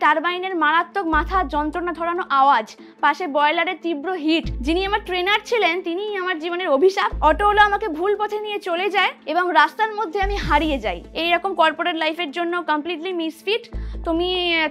টারবাইনের মারাত্মক মাথা যন্ত্রণা ধরানো আওয়াজ, পাশে বয়লারের তীব্র হিট। যিনি আমার ট্রেনার ছিলেন তিনিই আমার জীবনের অভিশাপ। অটোওয়ালা আমাকে ভুল পথে নিয়ে চলে যায় এবং রাস্তার মধ্যে আমি হারিয়ে যাই। এইরকম কর্পোরেট লাইফের জন্য কমপ্লিটলি মিসফিট।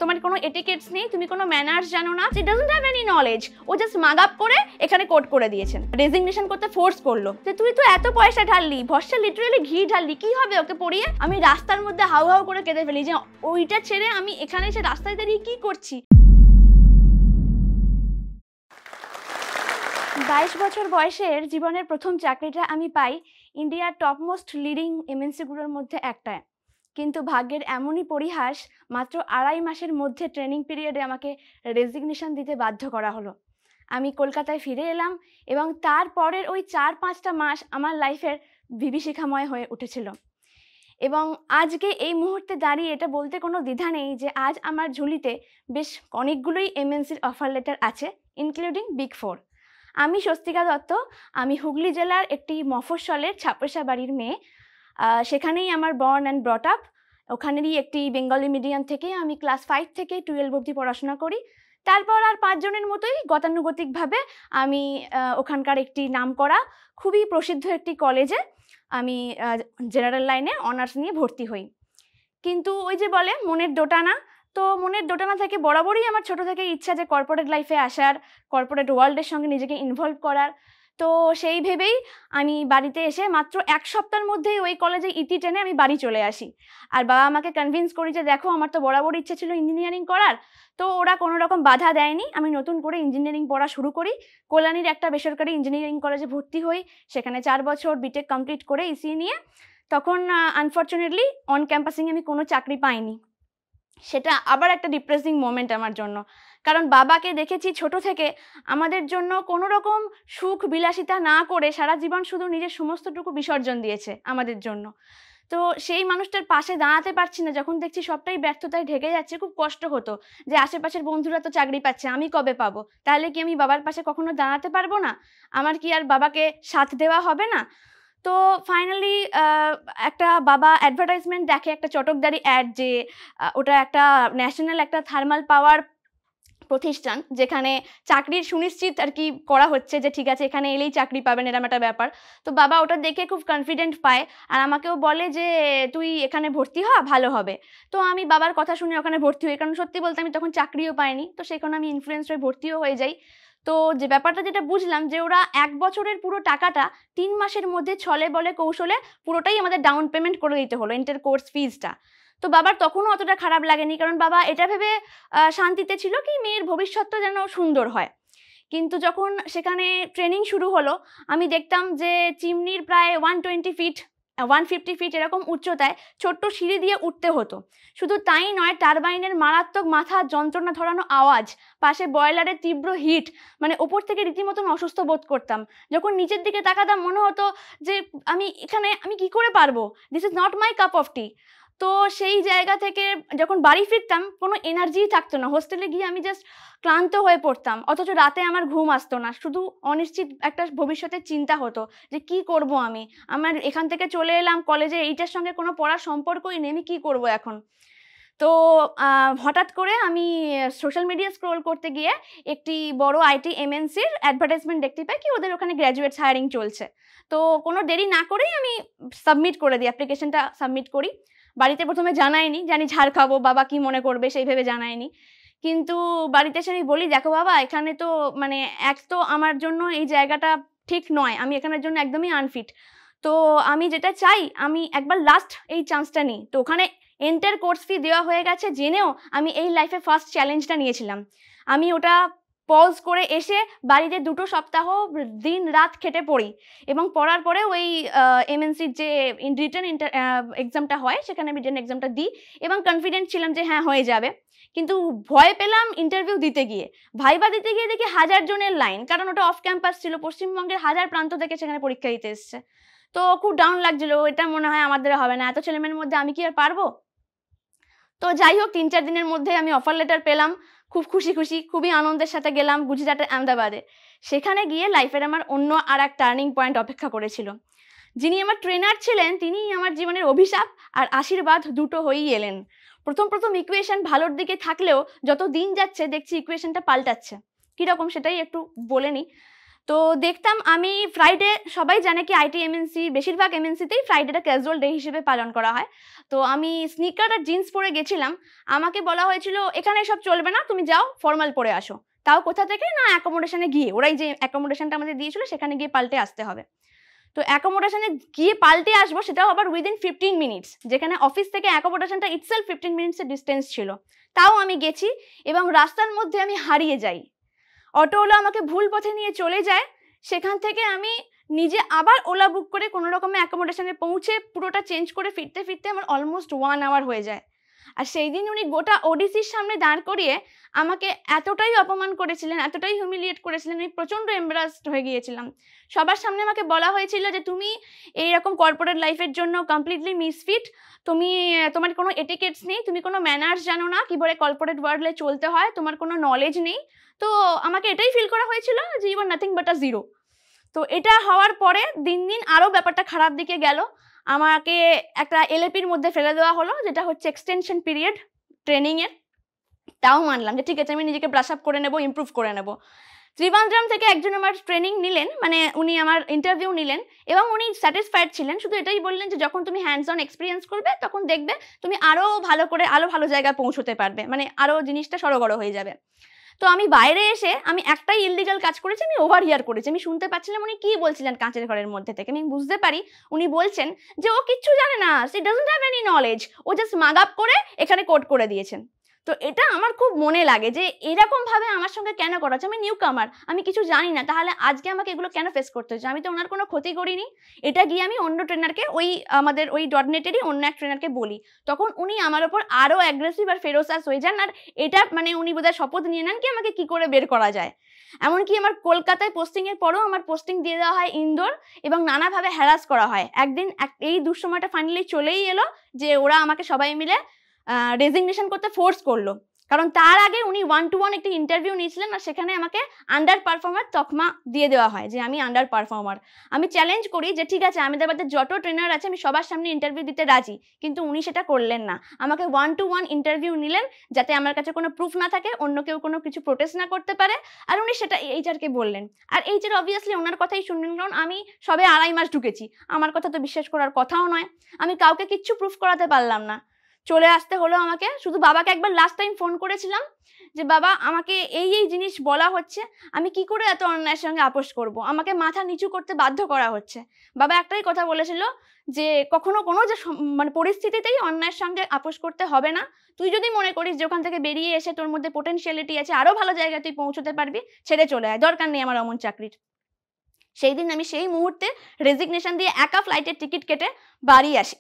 তোমার কোনো এটিকেটস নেই, তুমি কোনো ম্যানার্স জানো না, it doesn't have any knowledge. ও জাস্ট মাগ আপ করে এখানে কোট করে দিয়েছেন, রেজিগনেশন করতে ফোর্স করলো যে তুই তো এত পয়সা ঢাললি, ভরসা লিটারালি ঘি ঢাললি, কি হবে ওকে পড়িয়ে? আমি রাস্তার মধ্যে হাউ হাউ করে কেঁদে ফেলি যে ওইটা ছেড়ে আমি এখানে এসে রাস্তায় দাঁড়িয়ে কি করছি। 22 বছর বয়সের জীবনের প্রথম চাকরিটা আমি পাই ইন্ডিয়ার টপমোস্ট লিডিং এমএনসিগুলোর মধ্যে একটায়। কিন্তু ভাগ্যের এমনই পরিহাস, মাত্র 2.5 মাসের মধ্যে ট্রেনিং পিরিয়ডে আমাকে রেজিগনেশন দিতে বাধ্য করা হলো। আমি কলকাতায় ফিরে এলাম এবং তারপরের ওই 4-5টা মাস আমার লাইফের বিভীষিকাময় হয়ে উঠেছিল। এবং আজকে এই মুহূর্তে দাঁড়িয়ে এটা বলতে কোনো দ্বিধা নেই যে আজ আমার ঝুলিতে বেশ অনেকগুলোই এমএনসির অফার লেটার আছে, ইনক্লুডিং বিগ 4। আমি স্বস্তিকা দত্ত, আমি হুগলি জেলার একটি মফস্বলের ছাপড়া বাড়ির মেয়ে। সেখানেই আমার বর্ন অ্যান্ড ব্রট আপ। ওখানেরই একটি বেঙ্গলি মিডিয়াম থেকে আমি ক্লাস 5 থেকে 12 অবধি পড়াশোনা করি। তারপর আর 5 জনের মতোই গতানুগতিকভাবে আমি ওখানকার একটি নামকরা খুবই প্রসিদ্ধ একটি কলেজে আমি জেনারেল লাইনে অনার্স নিয়ে ভর্তি হই। কিন্তু ওই যে বলে মনের দোটানা, তো মনের দোটানা থেকে বরাবরই আমার ছোট থেকে ইচ্ছা যে কর্পোরেট লাইফে আসার, কর্পোরেট ওয়ার্ল্ডের সঙ্গে নিজেকে ইনভলভ করার। তো সেই ভেবেই আমি বাড়িতে এসে মাত্র 1 সপ্তাহের মধ্যেই ওই কলেজে ইতি টেনে আমি বাড়ি চলে আসি। আর বাবা আমাকে কনভিন্স করি যে দেখো আমার তো বরাবর ইচ্ছে ছিল ইঞ্জিনিয়ারিং করার। তো ওরা কোনো রকম বাধা দেয়নি, আমি নতুন করে ইঞ্জিনিয়ারিং পড়া শুরু করি। কল্যাণীর একটা বেসরকারি ইঞ্জিনিয়ারিং কলেজে ভর্তি হই, সেখানে 4 বছর বিটেক কমপ্লিট করে ইসি নিয়ে। তখন আনফর্চুনেটলি অন ক্যাম্পাসিং আমি কোনো চাকরি পাইনি। সেটা আবার একটা ডিপ্রেসিং মোমেন্ট আমার জন্য, কারণ বাবাকে দেখেছি ছোট থেকে আমাদের জন্য কোনো রকম সুখ বিলাসিতা না করে সারা জীবন শুধু নিজের সমস্তটুকু বিসর্জন দিয়েছে আমাদের জন্য। তো সেই মানুষটার পাশে দাঁড়াতে পারছি না, যখন দেখছি সবটাই ব্যর্থতায় ঢেকে যাচ্ছে, খুব কষ্ট হতো যে আশেপাশের বন্ধুরা তো চাকরি পাচ্ছে, আমি কবে পাবো? তাহলে কি আমি বাবার পাশে কখনো দাঁড়াতে পারবো না? আমার কি আর বাবাকে সাথ দেওয়া হবে না? তো ফাইনালি একটা বাবা অ্যাডভার্টাইজমেন্ট দেখে, একটা চটকদারি অ্যাড, যে ওটা একটা ন্যাশনাল একটা থার্মাল পাওয়ার প্রতিষ্ঠান, যেখানে চাকরির সুনিশ্চিত আর কি করা হচ্ছে, যে ঠিক আছে এখানে এলেই চাকরি পাবেন, এরকম একটা ব্যাপার। তো বাবা ওটা দেখে খুব কনফিডেন্ট পায় আর আমাকেও বলে যে তুই এখানে ভর্তি হ, ভালো হবে। তো আমি বাবার কথা শুনে ওখানে ভর্তি হই, কারণ সত্যি বলতে আমি তখন চাকরিও পাইনি। তো সেখানে আমি ইনফ্লুয়েন্স হয়ে ভর্তিও হয়ে যাই। তো যে ব্যাপারটা যেটা বুঝলাম যে ওরা 1 বছরের পুরো টাকাটা 3 মাসের মধ্যে ছলে বলে কৌশলে পুরোটাই আমাদের ডাউন পেমেন্ট করে দিতে হলো, ইন্টার কোর্স ফিজটা। তো বাবার তখনও অতটা খারাপ লাগেনি, কারণ বাবা এটা ভেবে শান্তিতে ছিল কি মেয়ের ভবিষ্যৎটা যেন সুন্দর হয়। কিন্তু যখন সেখানে ট্রেনিং শুরু হলো, আমি দেখতাম যে চিমনির প্রায় 120 ফিট 150 ফিট এরকম উচ্চতায় ছোট্ট সিঁড়ি দিয়ে উঠতে হতো। শুধু তাই নয়, টারবাইনের মারাত্মক মাথা যন্ত্রণা ধরানো আওয়াজ, পাশে বয়লারের তীব্র হিট, মানে ওপর থেকে রীতিমতন অসুস্থ বোধ করতাম। যখন নিচের দিকে তাকাতাম মনে হতো যে আমি কি করে পারবো, this is not my cup of tea. তো সেই জায়গা থেকে যখন বাড়ি ফিরতাম কোনো এনার্জিই থাকতো না, হোস্টেলে গিয়ে আমি জাস্ট ক্লান্ত হয়ে পড়তাম। অথচ রাতে আমার ঘুম আসতো না, শুধু অনিশ্চিত একটা ভবিষ্যতের চিন্তা হতো যে কি করব আমি, আমার এখান থেকে চলে এলাম কলেজে, এইটার সঙ্গে কোনো পড়ার সম্পর্কই নেই, আমি কী করবো এখন। তো হঠাৎ করে আমি সোশ্যাল মিডিয়া স্ক্রোল করতে গিয়ে একটি বড় আইটি এমএনসির অ্যাডভার্টাইজমেন্ট দেখতে পাই কি ওদের ওখানে গ্র্যাজুয়েটস হায়ারিং চলছে। তো কোনো দেরি না করেই আমি সাবমিট করে দিই, অ্যাপ্লিকেশনটা সাবমিট করি। বাড়িতে প্রথমে জানাইনি, জানি ঝাড় খাবো, বাবা কি মনে করবে সেই ভেবে জানাইনি। কিন্তু বাড়িতে এসে আমি বলি দেখো বাবা, এখানে তো মানে এক তো আমার জন্য এই জায়গাটা ঠিক নয়, আমি এখানের জন্য একদমই আনফিট। তো আমি যেটা চাই আমি একবার লাস্ট এই চান্সটা নিই। তো ওখানে এন্টার কোর্স ফি দেওয়া হয়ে গেছে জেনেও আমি এই লাইফে ফার্স্ট চ্যালেঞ্জটা নিয়েছিলাম। আমি ওটা পজ করে এসে বাড়িতে 2 সপ্তাহ দিন রাত খেটে পড়ি এবং পড়ার পরে ওই এমএনসির যে রিটেন এক্সামটা হয় সেখানে আমি রিটেন এক্সামটা দিই এবং কনফিডেন্ট ছিলাম যে হ্যাঁ হয়ে যাবে। কিন্তু ভয় পেলাম ইন্টারভিউ দিতে গিয়ে, ভাইবা দিতে গিয়ে দেখি 1000 জনের লাইন, কারণ ওটা অফ ক্যাম্পাস ছিল, পশ্চিমবঙ্গের 1000 প্রান্ত থেকে সেখানে পরীক্ষা দিতে এসছে। তো খুব ডাউন লাগছিল, এটা মনে হয় আমার দ্বারা হবে না, এত ছেলেমেয়ের মধ্যে আমি কি আর পারবো। তো যাই হোক 3-4 দিনের মধ্যে আমি অফার লেটার পেলাম, খুব খুশি খুবই আনন্দের সাথে গেলাম গুজরাটের আহমেদাবাদে। সেখানে গিয়ে লাইফের আমার অন্য আর এক টার্নিং পয়েন্ট অপেক্ষা করেছিল। যিনি আমার ট্রেনার ছিলেন তিনিই আমার জীবনের অভিশাপ আর আশীর্বাদ দুটো হয়েই এলেন। প্রথম ইকুয়েশন ভালোর দিকে থাকলেও যত দিন যাচ্ছে দেখছি ইকুয়েশনটা পাল্টাচ্ছে। কীরকম সেটাই একটু বলে নিই। তো দেখতাম আমি ফ্রাইডে, সবাই জানে কি আইটি এমএনসি, বেশিরভাগ এমএনসিতেই ফ্রাইডেটা ক্যাজুয়াল ডে হিসেবে পালন করা হয়। তো আমি স্নিকার আর জিন্স পরে গেছিলাম। আমাকে বলা হয়েছিল এখানে এসব চলবে না, তুমি যাও ফর্মাল পরে আসো। তাও কোথা থেকে না, অ্যাকোমোডেশনে গিয়ে, ওরাই যে অ্যাকোমোডেশনটা আমাদের দিয়েছিল সেখানে গিয়ে পাল্টে আসতে হবে। তো অ্যাকোমোডেশনে গিয়ে পাল্টে আসবো, সেটাও আবার উইদিন 15 মিনিটস, যেখানে অফিস থেকে অ্যাকোমোডেশনটা ইটসেলফ 15 মিনিটসের ডিস্টেন্স ছিল। তাও আমি গেছি এবং রাস্তার মধ্যে আমি হারিয়ে যাই। অটোওয়ালা আমাকে ভুল পথে নিয়ে চলে যায়। সেখান থেকে আমি নিজে আবার ওলা বুক করে কোনো রকমে অ্যাকোমোডেশনে পৌঁছে পুরোটা চেঞ্জ করে ফিরতে ফিরতে আমার অলমোস্ট 1 আওয়ার হয়ে যায়। আর সেই দিন উনি গোটা ওডিসির সামনে দাঁড় করিয়ে আমাকে এতটাই অপমান করেছিলেন, এতটাই হিউমিলিয়েট করেছিলেন, আমি প্রচণ্ড এম্বারাসড হয়ে গিয়েছিলাম। সবার সামনে আমাকে বলা হয়েছিল যে তুমি এইরকম কর্পোরেট লাইফের জন্য কমপ্লিটলি মিসফিট, তোমার কোনো এটিকেটস নেই, তুমি কোনো ম্যানার্স জানো না, কীভাবে কর্পোরেট ওয়ার্ল্ডে চলতে হয়, তোমার কোনো নলেজ নেই। তো আমাকে এটাই ফিল করা হয়েছিল যে you are nothing but a zero. তো এটা হওয়ার পরে দিন দিন আরও ব্যাপারটা খারাপ দিকে গেল। আমাকে একটা এলএপির মধ্যে ফেলে দেওয়া হলো, যেটা হচ্ছে এক্সটেনশন পিরিয়ড ট্রেনিংয়ের। তাও মানলাম যে ঠিক আছে, আমি নিজেকে ব্রাশ আপ করে নেবো, ইমপ্রুভ করে নেব। ত্রিবান্দ্রাম থেকে একজন আমার ট্রেনিং নিলেন, মানে উনি আমার ইন্টারভিউ নিলেন এবং উনি স্যাটিসফাইড ছিলেন। শুধু এটাই বললেন যে যখন তুমি হ্যান্ডস অন এক্সপিরিয়েন্স করবে তখন দেখবে তুমি আরও ভালো করে আরও ভালো জায়গায় পৌঁছতে পারবে, মানে আরও জিনিসটা সড়গড় হয়ে যাবে। তো আমি বাইরে এসে আমি একটাই ইললিগাল কাজ করেছি, আমি ওভার হিয়ার করেছি। আমি শুনতে পাচ্ছিলাম উনি কি বলছিলেন কাঁচের ঘরের মধ্যে থেকে। আমি বুঝতে পারি উনি বলছেন যে ও কিচ্ছু জানে না, she doesn't have any knowledge, ও জাস্ট মাগ আপ করে এখানে কোড করে দিয়েছেন। তো এটা আমার খুব মনে লাগে যে এরকমভাবে আমার সঙ্গে কেন করা হচ্ছে। আমি নিউ কামার, আমি কিছু জানি না, তাহলে আজকে আমাকে এগুলো কেন ফেস করতে হচ্ছে? আমি তো ওনার কোনো ক্ষতি করিনি। এটা গিয়ে আমি অন্য ট্রেনারকে, আমাদের ওই ডটনেটেরই অন্য এক ট্রেনারকে বলি। তখন উনি আমার ওপর আরও অ্যাগ্রেসিভ আর ফেরোসাস হয়ে যান। আর এটা মানে উনি বোধহয় শপথ নিয়ে নেন কি আমাকে কি করে বের করা যায়। এমনকি আমার কলকাতায় পোস্টিংয়ের পরেও আমার পোস্টিং দিয়ে দেওয়া হয় ইন্দোর এবং নানাভাবে হ্যারাস করা হয়। একদিন এই দুঃসময়টা ফাইনালি চলেই এলো যে ওরা আমাকে সবাই মিলে রেজিগনেশন করতে ফোর্স করলো। কারণ তার আগে উনি 1-to-1 একটি ইন্টারভিউ নিয়েছিলেন আর সেখানে আমাকে আন্ডার পারফর্মার তকমা দিয়ে দেওয়া হয় যে আমি আন্ডার পারফর্মার। আমি চ্যালেঞ্জ করি যে ঠিক আছে, আহমেদাবাদের যত ট্রেনার আছে আমি সবার সামনে ইন্টারভিউ দিতে রাজি, কিন্তু উনি সেটা করলেন না। আমাকে 1-to-1 ইন্টারভিউ নিলেন যাতে আমার কাছে কোনো প্রুফ না থাকে, অন্য কেউ কোনো কিছু প্রোটেস্ট না করতে পারে। আর উনি সেটা এইচআরকে বললেন। আর এইচআর অবভিয়াসলি ওনার কথাই শুনলেন, কারণ আমি সবে 2.5 মাস ঢুকেছি, আমার কথা তো বিশ্বাস করার কথাও নয়। আমি কাউকে কিচ্ছু প্রুফ করাতে পারলাম না, চলে আসতে হলো আমাকে। শুধু বাবাকে একবার লাস্ট টাইম ফোন করেছিলাম যে বাবা আমাকে এই জিনিস বলা হচ্ছে, আমি কি করে এত অন্যায়ের সঙ্গে আপোষ করব, আমাকে মাথা নিচু করতে বাধ্য করা হচ্ছে। বাবা একটাই কথা বলেছিল যে কখনো কোনো যে মানে পরিস্থিতিতেই অন্যায়ের সঙ্গে আপোষ করতে হবে না। তুই যদি মনে করিস যে ওখান থেকে বেরিয়ে এসে তোর মধ্যে পোটেনশিয়ালিটি আছে, আরও ভালো জায়গায় তুই পৌঁছতে পারবি, ছেড়ে চলে আয়, দরকার নেই আমার অমন চাকরির। সেই দিন আমি সেই মুহূর্তে রেজিগনেশন দিয়ে একা ফ্লাইটের টিকিট কেটে বাড়ি আসি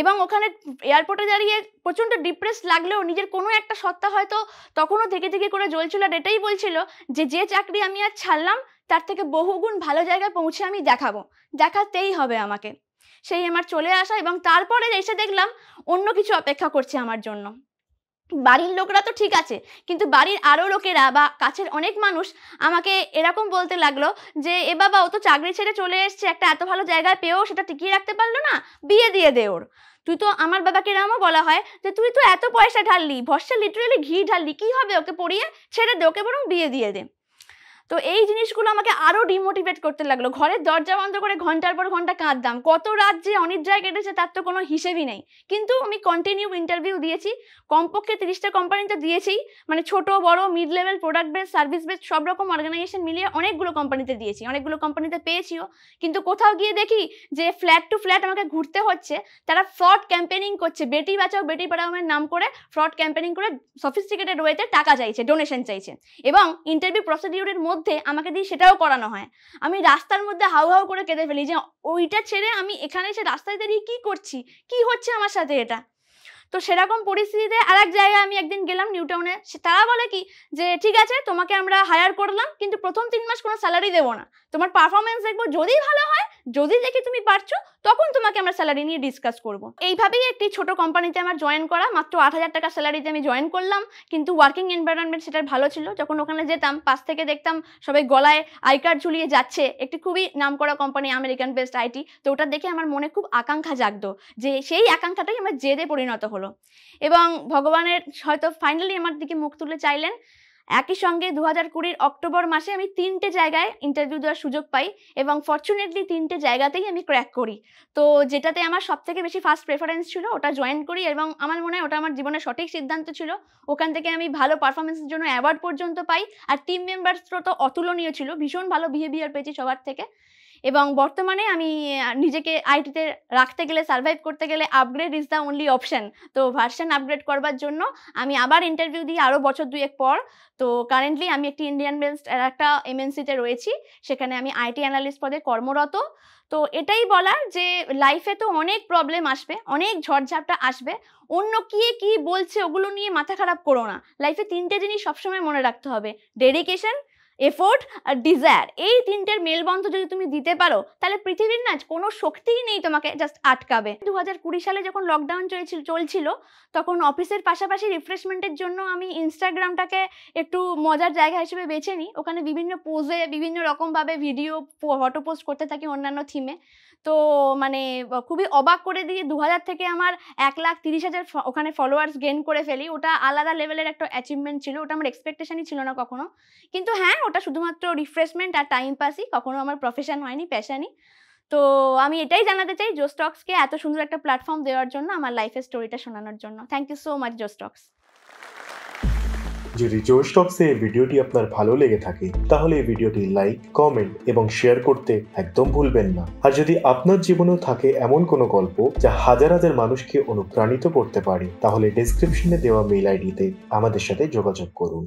এবং ওখানে এয়ারপোর্টে দাঁড়িয়ে প্রচণ্ড ডিপ্রেস লাগলেও নিজের কোনো একটা সত্তা হয়তো তখনও থেকে থেকে করে জ্বলছিল। আর এটাই বলছিল যে চাকরি আমি আর ছাড়লাম তার থেকে বহুগুণ ভালো জায়গায় পৌঁছে আমি দেখাতেই হবে আমাকে। সেই আমার চলে আসা এবং তারপরে এসে দেখলাম অন্য কিছু অপেক্ষা করছে আমার জন্য। বাড়ির লোকরা তো ঠিক আছে, কিন্তু বাড়ির আরও লোকেরা বা কাছের অনেক মানুষ আমাকে এরকম বলতে লাগলো যে এ বাবা ও তো চাকরি ছেড়ে চলে এসছে, একটা এত ভালো জায়গায় পেয়েও সেটা টিকিয়ে রাখতে পারলো না, বিয়ে দিয়ে দে ওর। তুই তো, আমার বাবাকে এরকমও বলা হয় যে তুই তো এত পয়সা ঢাললি, ভরসা লিটারেলি ঘি ঢাললি, কি হবে, ওকে পড়িয়ে ছেড়ে দে, ওকে বরং বিয়ে দিয়ে দে। তো এই জিনিসগুলো আমাকে আরও ডিমোটিভেট করতে লাগলো। ঘরের দরজা বন্ধ করে ঘন্টার পর ঘন্টা কাঁদতাম, কত রাত যে অনিদ্রায় কেটেছে তার তো কোনো হিসেবই নেই। কিন্তু আমি কন্টিনিউ ইন্টারভিউ দিয়েছি, কমপক্ষে 30টা কোম্পানিতে দিয়েছি, মানে ছোট বড় mid level, product base, service base, সব রকম অর্গানাইজেশন মিলিয়ে অনেকগুলো কোম্পানিতে দিয়েছি, অনেকগুলো কোম্পানিতে পেয়েছিও। কিন্তু কোথাও গিয়ে দেখি যে ফ্ল্যাট টু ফ্ল্যাট আমাকে ঘুরতে হচ্ছে, তারা ফ্রড ক্যাম্পেনিং করছে, বেটি বাঁচাও বেটি পড়াওয়ের নাম করে ফ্রড ক্যাম্পেনিং করে সফিস্টিকেটেড ওয়েতে টাকা চাইছে, ডোনেশন চাইছে, এবং ইন্টারভিউ প্রসিডিউরের মধ্যে আমাকে দিয়ে সেটাও করানো হয়। আমি রাস্তার মধ্যে হাউ হাউ করে কেঁদে ফেলি যে ওইটা ছেড়ে আমি এখানে এসে রাস্তায় দাঁড়িয়ে কি করছি, কি হচ্ছে আমার সাথে এটা। তো সেরকম পরিস্থিতিতে আর এক জায়গায় আমি একদিন গেলাম নিউ টাউনে, তারা বলে কি যে ঠিক আছে তোমাকে আমরা হায়ার করলাম, কিন্তু প্রথম 3 মাস কোনো স্যালারি দেবো না, তোমার পারফরমেন্স দেখবো, যদি ভালো হয় যদি দেখি তুমি পারছো তখন তোমাকে আমরা স্যালারি নিয়ে ডিসকাস করব। এইভাবেই একটি ছোট কোম্পানিতে আমার জয়েন করা, মাত্র 8,000 টাকা স্যালারিতে আমি জয়েন করলাম। কিন্তু ওয়ার্কিং এনভায়রনমেন্ট সেটার ভালো ছিল। যখন ওখানে যেতাম পাশ থেকে দেখতাম সবাই গলায় আই কার্ড ঝুলিয়ে যাচ্ছে, একটি খুবই নামকরা কোম্পানি, আমেরিকান বেসড আইটি। তো ওটা দেখে আমার মনে খুব আকাঙ্ক্ষা জাগতো, যে সেই আকাঙ্ক্ষাটাই আমার জেদে পরিণত হলো এবং ভগবানের হয়তো ফাইনালি আমার দিকে মুখ তুলে চাইলেন। একই সঙ্গে 2020 অক্টোবর মাসে আমি 3টে জায়গায় ইন্টারভিউ দেওয়ার সুযোগ পাই এবং ফরচুনেটলি 3টে জায়গাতেই আমি ক্র্যাক করি। তো যেটাতে আমার সবথেকে বেশি ফার্স্ট প্রেফারেন্স ছিল ওটা জয়েন করি এবং আমার মনে হয় ওটা আমার জীবনের সঠিক সিদ্ধান্ত ছিল। ওখান থেকে আমি ভালো পারফরমেন্সের জন্য অ্যাওয়ার্ড পর্যন্ত পাই। আর টিম মেম্বারসরা তো অতুলনীয় ছিল, ভীষণ ভালো বিহেভিয়ার পেয়েছি সবার থেকে। এবং বর্তমানে আমি নিজেকে আইটিতে রাখতে গেলে, সার্ভাইভ করতে গেলে upgrade is the only option. তো ভার্সন আপগ্রেড করবার জন্য আমি আবার ইন্টারভিউ দিই আরও বছর 2-1 পর। তো কারেন্টলি আমি একটি ইন্ডিয়ান বেসড একটা এমএনসিতে রয়েছি, সেখানে আমি আইটি অ্যানালিস্ট পদে কর্মরত। তো এটাই বলার যে লাইফে তো অনেক প্রবলেম আসবে, অনেক ঝড়ঝাপটা আসবে, অন্য কি বলছে ওগুলো নিয়ে মাথা খারাপ করো না। লাইফে 3টে জিনিস সবসময় মনে রাখতে হবে, ডেডিকেশন, এফোর্ট আর ডিজায়ার। এই 3টের মেলবন্ধ যদি তুমি দিতে পারো তাহলে পৃথিবীর না কোনো শক্তিই নেই তোমাকে জাস্ট আটকাবে। 2020 সালে যখন লকডাউন চলছিল তখন অফিসের পাশাপাশি রিফ্রেশমেন্টের জন্য আমি ইনস্টাগ্রামটাকে একটু মজার জায়গা হিসেবে বেছে নিই। ওখানে বিভিন্ন পোজে বিভিন্ন রকমভাবে ভিডিও, ফটো পোস্ট করতে থাকি অন্যান্য থিমে। তো মানে খুবই অবাক করে দিয়ে 2000 থেকে আমার 1,30,000 ওখানে ফলোয়ার্স গেইন করে ফেলি। ওটা আলাদা লেভেলের একটা অ্যাচিভমেন্ট ছিল, ওটা আমার এক্সপেকটেশনই ছিল না কখনো। কিন্তু হ্যাঁ, ওটা শুধুমাত্র রিফ্রেশমেন্ট আর টাইম পাসই, কখনো আমার প্রফেশন হয়নি, প্যাশনই। তো আমি এটাই জানাতে চাই জোস্টক্সকে এত সুন্দর একটা প্ল্যাটফর্ম দেওয়ার জন্য, আমার লাইফের স্টোরিটা শোনানোর জন্য। Thank you so much Josh Talks. যদি জোস্টক্সে এই ভিডিওটি আপনার ভালো লেগে থাকে তাহলে এই ভিডিওটি লাইক, কমেন্ট এবং শেয়ার করতে একদম ভুলবেন না। আর যদি আপনার জীবনেও থাকে এমন কোনো গল্প যা হাজার হাজার মানুষকে অনুপ্রাণিত করতে পারে তাহলে ডেসক্রিপশনে দেওয়া মেইল আইডিতে আমাদের সাথে যোগাযোগ করুন।